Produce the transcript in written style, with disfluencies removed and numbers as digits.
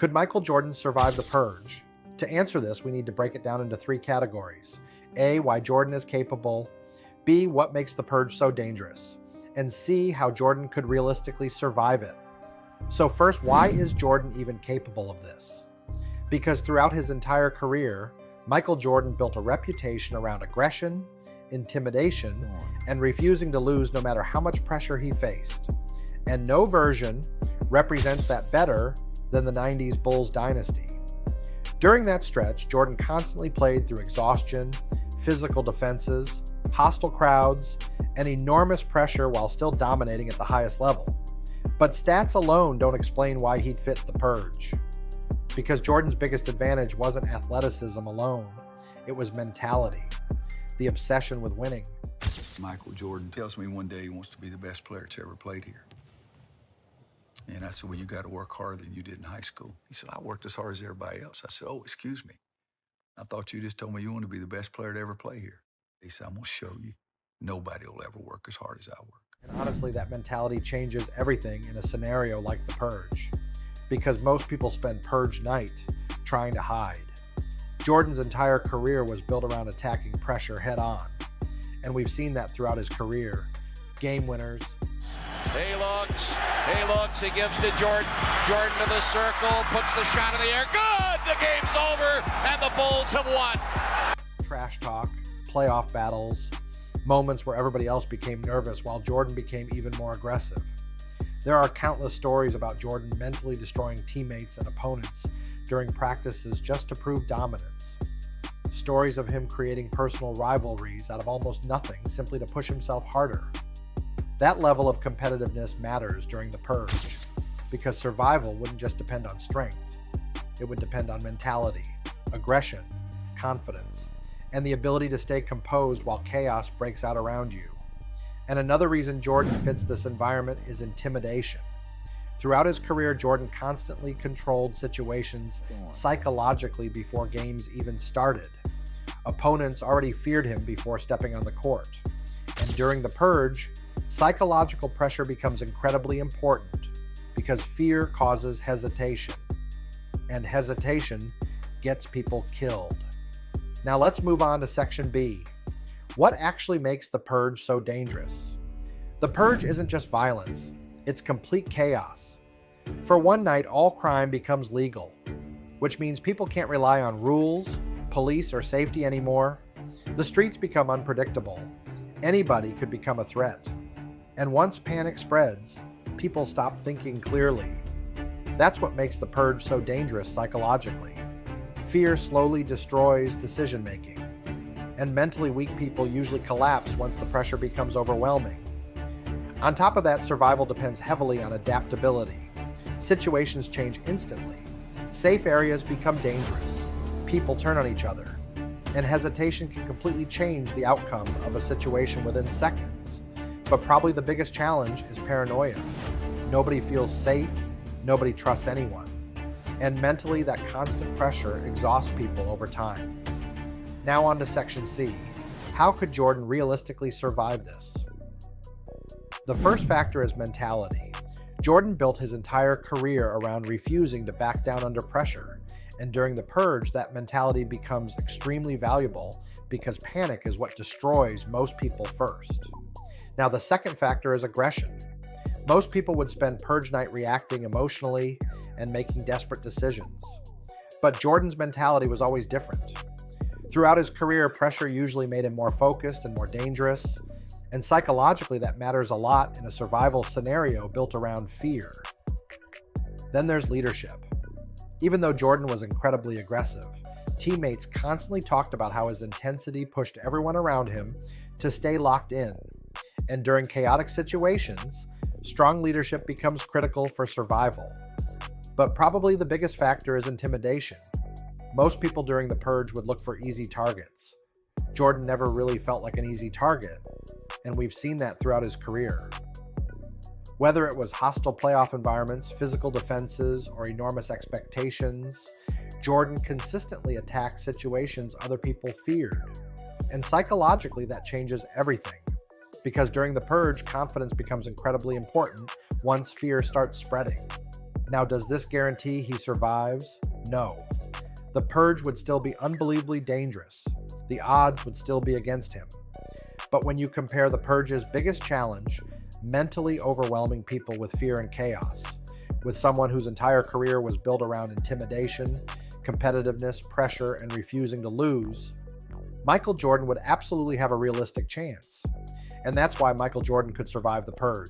Could Michael Jordan survive the Purge? To answer this, we need to break it down into three categories. A, why Jordan is capable. B, what makes the Purge so dangerous. And C, how Jordan could realistically survive it. So first, why is Jordan even capable of this? Because throughout his entire career, Michael Jordan built a reputation around aggression, intimidation, and refusing to lose no matter how much pressure he faced. And no version represents that better than the 90s Bulls dynasty. During that stretch, Jordan constantly played through exhaustion, physical defenses, hostile crowds, and enormous pressure while still dominating at the highest level. But stats alone don't explain why he'd fit the Purge. Because Jordan's biggest advantage wasn't athleticism alone, it was mentality, the obsession with winning. Michael Jordan tells me one day he wants to be the best player that's ever played here. And I said, well, you got to work harder than you did in high school. He said, I worked as hard as everybody else. I said, oh, excuse me. I thought you just told me you want to be the best player to ever play here. He said, I'm going to show you. Nobody will ever work as hard as I work. And honestly, that mentality changes everything in a scenario like the Purge. Because most people spend Purge night trying to hide. Jordan's entire career was built around attacking pressure head on. And we've seen that throughout his career. Game winners. He looks, he gives to Jordan. Jordan to the circle, puts the shot in the air. Good! The game's over, and the Bulls have won. Trash talk, playoff battles, moments where everybody else became nervous while Jordan became even more aggressive. There are countless stories about Jordan mentally destroying teammates and opponents during practices just to prove dominance. Stories of him creating personal rivalries out of almost nothing simply to push himself harder. That level of competitiveness matters during the Purge because survival wouldn't just depend on strength. It would depend on mentality, aggression, confidence, and the ability to stay composed while chaos breaks out around you. And another reason Jordan fits this environment is intimidation. Throughout his career, Jordan constantly controlled situations psychologically before games even started. Opponents already feared him before stepping on the court. And during the Purge, psychological pressure becomes incredibly important because fear causes hesitation, and hesitation gets people killed. Now let's move on to Section B. What actually makes the Purge so dangerous? The Purge isn't just violence, it's complete chaos. For one night, all crime becomes legal, which means people can't rely on rules, police, or safety anymore. The streets become unpredictable. Anybody could become a threat. And once panic spreads, people stop thinking clearly. That's what makes the Purge so dangerous psychologically. Fear slowly destroys decision-making, and mentally weak people usually collapse once the pressure becomes overwhelming. On top of that, survival depends heavily on adaptability. Situations change instantly. Safe areas become dangerous. People turn on each other. And hesitation can completely change the outcome of a situation within seconds. But probably the biggest challenge is paranoia. Nobody feels safe, nobody trusts anyone. And mentally, that constant pressure exhausts people over time. Now on to Section C. How could Jordan realistically survive this? The first factor is mentality. Jordan built his entire career around refusing to back down under pressure. And during the Purge, that mentality becomes extremely valuable because panic is what destroys most people first. Now, the second factor is aggression. Most people would spend Purge night reacting emotionally and making desperate decisions. But Jordan's mentality was always different. Throughout his career, pressure usually made him more focused and more dangerous. And psychologically, that matters a lot in a survival scenario built around fear. Then there's leadership. Even though Jordan was incredibly aggressive, teammates constantly talked about how his intensity pushed everyone around him to stay locked in. And during chaotic situations, strong leadership becomes critical for survival. But probably the biggest factor is intimidation. Most people during the Purge would look for easy targets. Jordan never really felt like an easy target, and we've seen that throughout his career. Whether it was hostile playoff environments, physical defenses, or enormous expectations, Jordan consistently attacked situations other people feared. And psychologically, that changes everything. Because during the Purge, confidence becomes incredibly important once fear starts spreading. Now, does this guarantee he survives? No. The Purge would still be unbelievably dangerous. The odds would still be against him. But when you compare the Purge's biggest challenge, mentally overwhelming people with fear and chaos, with someone whose entire career was built around intimidation, competitiveness, pressure, and refusing to lose, Michael Jordan would absolutely have a realistic chance. And that's why Michael Jordan could survive the Purge.